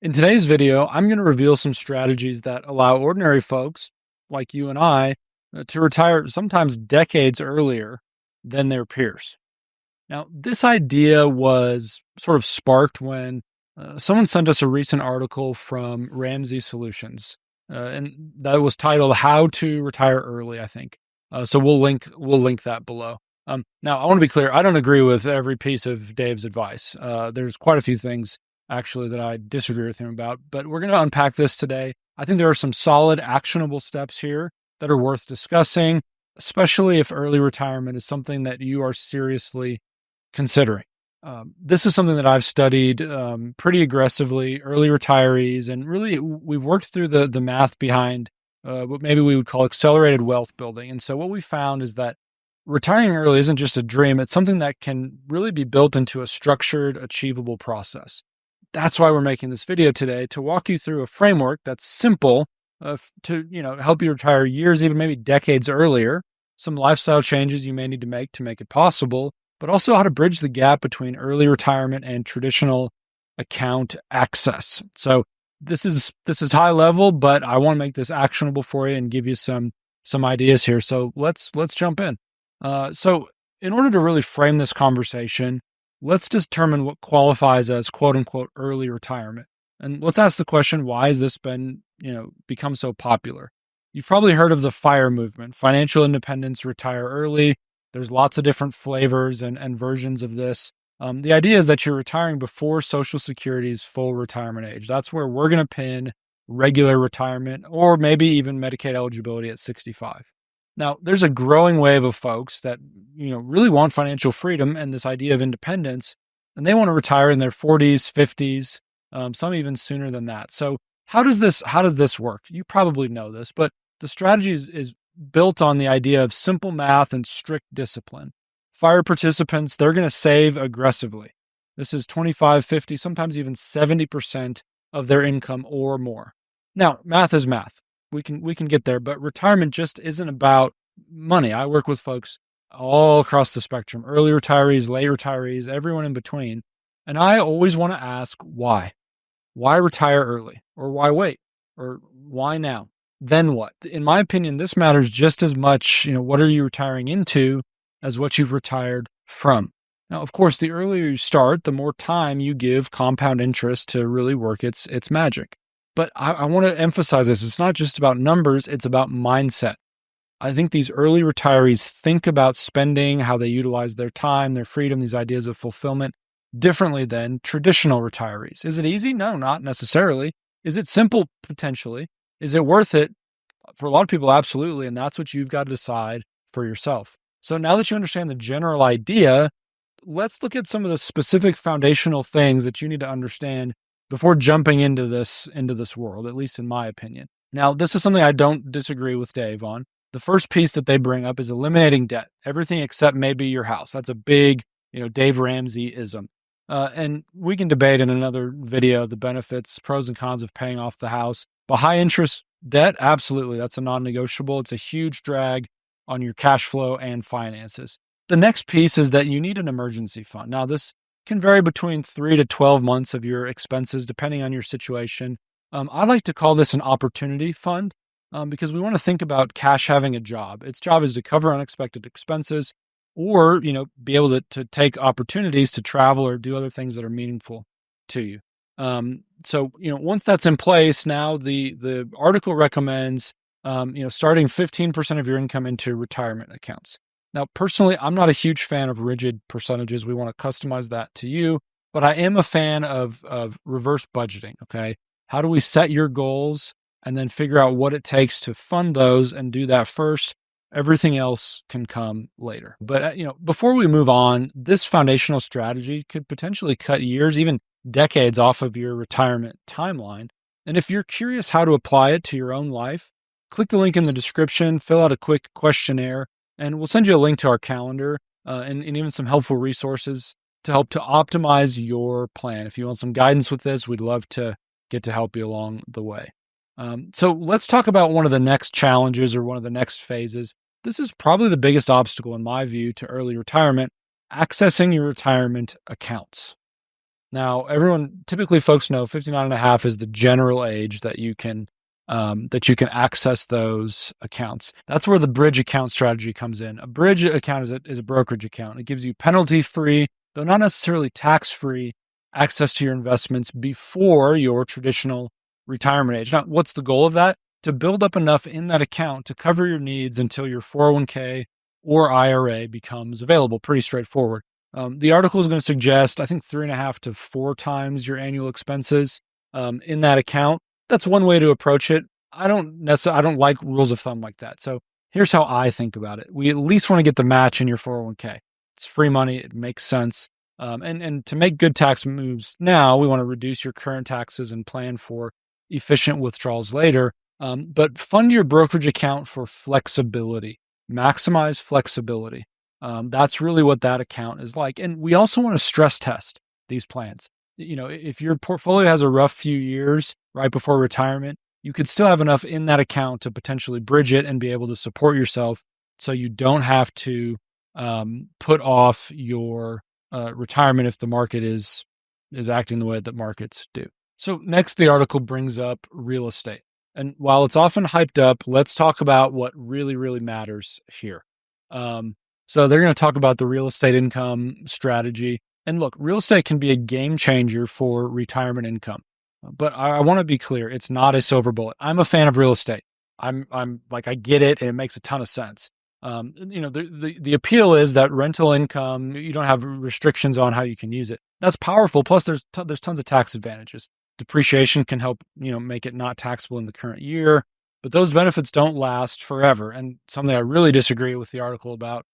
In today's video, I'm going to reveal some strategies that allow ordinary folks like you and I to retire sometimes decades earlier than their peers. Now, this idea was sort of sparked when someone sent us a recent article from Ramsey Solutions, and that was titled "How to Retire Early," I think. So we'll link that below. Now, I want to be clear. I don't agree with every piece of Dave's advice. There's quite a few things actually that I disagree with him about, but we're going to unpack this today. I think there are some solid, actionable steps here that are worth discussing, especially if early retirement is something that you are seriously considering. This is something that I've studied pretty aggressively, early retirees, and really we've worked through the math behind what maybe we would call accelerated wealth building. And so what we found is that retiring early isn't just a dream, it's something that can really be built into a structured, achievable process. That's why we're making this video today, to walk you through a framework that's simple to help you retire years, even maybe decades earlier, some lifestyle changes you may need to make it possible, but also how to bridge the gap between early retirement and traditional account access. So this is high level, but I want to make this actionable for you and give you some ideas here. So let's jump in. So in order to really frame this conversation, let's determine what qualifies as quote unquote early retirement. And let's ask the question, why has this been, become so popular? You've probably heard of the FIRE movement, financial independence, retire early. There's lots of different flavors and versions of this. The idea is that you're retiring before Social Security's full retirement age. That's where we're going to pin regular retirement or maybe even Medicaid eligibility at 65. Now, there's a growing wave of folks that, really want financial freedom and this idea of independence, and they want to retire in their 40s, 50s, some even sooner than that. So how does this work? You probably know this, but the strategy is built on the idea of simple math and strict discipline. FIRE participants, they're going to save aggressively. This is 25, 50, sometimes even 70% of their income or more. Now, math is math. We can get there, but retirement just isn't about money. I work with folks all across the spectrum, early retirees, late retirees, everyone in between. And I always want to ask why. Why retire early? Or why wait? Or why now? Then what? In my opinion, this matters just as much, what are you retiring into as what you've retired from. Now, of course, the earlier you start, the more time you give compound interest to really work its magic. But I want to emphasize this. It's not just about numbers, it's about mindset. I think these early retirees think about spending, how they utilize their time, their freedom, these ideas of fulfillment differently than traditional retirees. Is it easy? No, not necessarily. Is it simple? Potentially. Is it worth it? For a lot of people, absolutely. And that's what you've got to decide for yourself. So now that you understand the general idea, let's look at some of the specific foundational things that you need to understand before jumping into this world, at least in my opinion. Now, this is something I don't disagree with Dave on. The first piece that they bring up is eliminating debt, everything except maybe your house. That's a big, Dave Ramsey-ism. And we can debate in another video the benefits, pros and cons of paying off the house. But high interest debt, absolutely, that's a non-negotiable. It's a huge drag on your cash flow and finances. The next piece is that you need an emergency fund. Now, this can vary between 3 to 12 months of your expenses, depending on your situation. I like to call this an opportunity fund because we want to think about cash having a job. Its job is to cover unexpected expenses or, be able to take opportunities to travel or do other things that are meaningful to you. So, once that's in place, now the article recommends, starting 15% of your income into retirement accounts. Now, personally, I'm not a huge fan of rigid percentages. We want to customize that to you, but I am a fan of reverse budgeting, okay? How do we set your goals and then figure out what it takes to fund those and do that first? Everything else can come later. But, before we move on, this foundational strategy could potentially cut years, even decades off of your retirement timeline. And if you're curious how to apply it to your own life, click the link in the description, fill out a quick questionnaire, and we'll send you a link to our calendar and even some helpful resources to help to optimize your plan. If you want some guidance with this, we'd love to get to help you along the way. So let's talk about one of the next challenges or one of the next phases. This is probably the biggest obstacle in my view to early retirement, accessing your retirement accounts. Now, typically folks know 59 and a half is the general age that you can access those accounts. That's where the bridge account strategy comes in. A bridge account is a brokerage account. It gives you penalty-free, though not necessarily tax-free, access to your investments before your traditional retirement age. Now, what's the goal of that? To build up enough in that account to cover your needs until your 401k or IRA becomes available. Pretty straightforward. The article is going to suggest, I think, 3.5 to 4 times your annual expenses in that account. That's one way to approach it. I don't like rules of thumb like that. So here's how I think about it. We at least want to get the match in your 401k. It's free money. It makes sense. And to make good tax moves now, we want to reduce your current taxes and plan for efficient withdrawals later. But fund your brokerage account for flexibility. Maximize flexibility. That's really what that account is like. And we also want to stress test these plans. If your portfolio has a rough few years right before retirement, you could still have enough in that account to potentially bridge it and be able to support yourself so you don't have to put off your retirement if the market is acting the way that markets do. So next, the article brings up real estate. And while it's often hyped up, let's talk about what really, really matters here. So they're going to talk about the real estate income strategy. And look, real estate can be a game changer for retirement income. But I want to be clear, it's not a silver bullet. I'm a fan of real estate. I'm like, I get it, and it makes a ton of sense. The appeal is that rental income, you don't have restrictions on how you can use it. That's powerful. Plus, there's tons of tax advantages. Depreciation can help, make it not taxable in the current year. But those benefits don't last forever. And something I really disagree with the article about,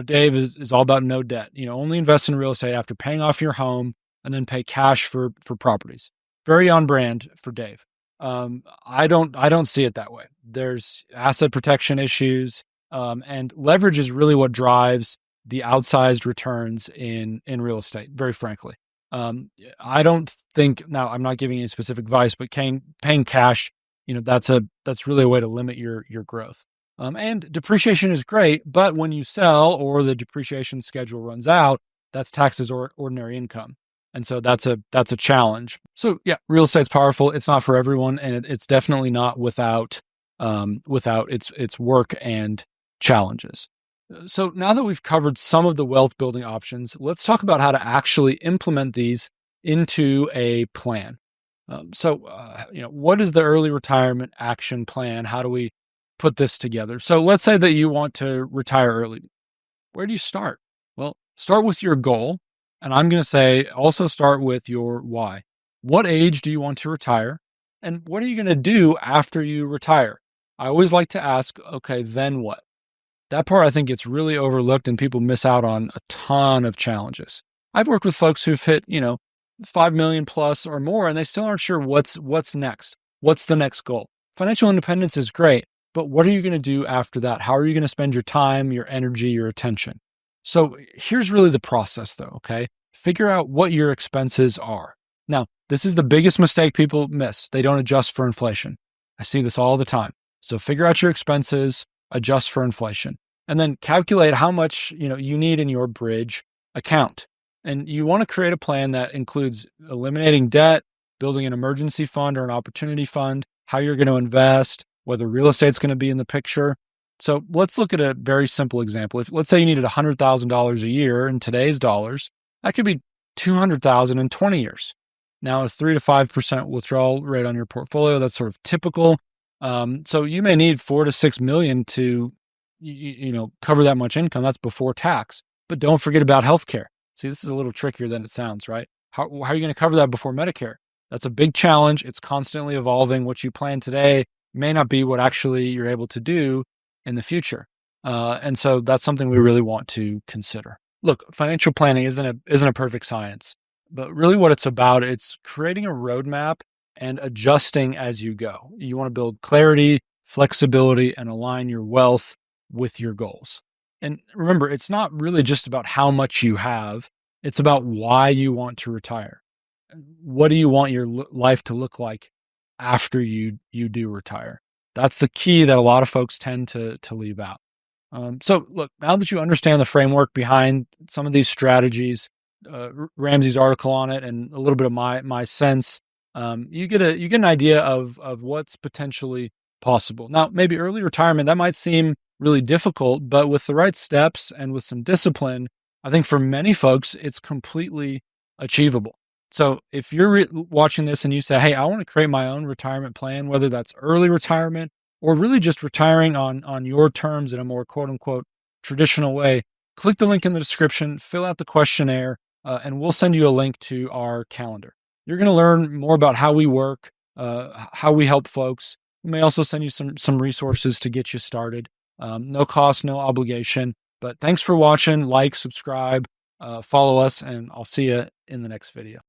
Dave is all about no debt. Only invest in real estate after paying off your home and then pay cash for properties. Very on brand for Dave. I don't see it that way. There's asset protection issues, and leverage is really what drives the outsized returns in real estate, very frankly. I don't think, now I'm not giving you specific advice, but paying cash, that's really a way to limit your growth. And depreciation is great, but when you sell or the depreciation schedule runs out, that's taxed as ordinary income. And so that's a challenge. So yeah, real estate's powerful. It's not for everyone, and it's definitely not without its work and challenges. So now that we've covered some of the wealth building options, let's talk about how to actually implement these into a plan. What is the early retirement action plan? How do we put this together? So let's say that you want to retire early. Where do you start? Well, start with your goal. And I'm going to say also start with your why. What age do you want to retire? And what are you going to do after you retire? I always like to ask, okay, then what? That part I think gets really overlooked and people miss out on a ton of challenges. I've worked with folks who've hit, 5 million plus or more, and they still aren't sure what's next. What's the next goal? Financial independence is great, but what are you going to do after that? How are you going to spend your time, your energy, your attention? So here's really the process though, okay? Figure out what your expenses are. Now, this is the biggest mistake people miss. They don't adjust for inflation. I see this all the time. So figure out your expenses, adjust for inflation, and then calculate how much, you need in your bridge account. And you want to create a plan that includes eliminating debt, building an emergency fund or an opportunity fund, how you're going to invest, whether real estate's going to be in the picture. So let's look at a very simple example. Let's say you needed $100,000 a year in today's dollars, that could be $200,000 in 20 years. Now, a 3 to 5% withdrawal rate on your portfolio, that's sort of typical. So you may need 4 to 6 million to, cover that much income. That's before tax. But don't forget about healthcare. See, this is a little trickier than it sounds, right? How are you going to cover that before Medicare? That's a big challenge. It's constantly evolving. What you plan today may not be what actually you're able to do in the future. And so that's something we really want to consider. Look, financial planning isn't a perfect science, but really what it's about, it's creating a roadmap and adjusting as you go. You want to build clarity, flexibility, and align your wealth with your goals. And remember, it's not really just about how much you have. It's about why you want to retire. What do you want your life to look like after you do retire? That's the key that a lot of folks tend to leave out. So look, now that you understand the framework behind some of these strategies, Ramsey's article on it and a little bit of my sense, you get an idea of what's potentially possible. Now, maybe early retirement, that might seem really difficult, but with the right steps and with some discipline, I think for many folks, it's completely achievable. So if you're watching this and you say, hey, I want to create my own retirement plan, whether that's early retirement or really just retiring on your terms in a more quote unquote traditional way, click the link in the description, fill out the questionnaire, and we'll send you a link to our calendar. You're going to learn more about how we work, how we help folks. We may also send you some resources to get you started. No cost, no obligation. But thanks for watching. Like, subscribe, follow us, and I'll see you in the next video.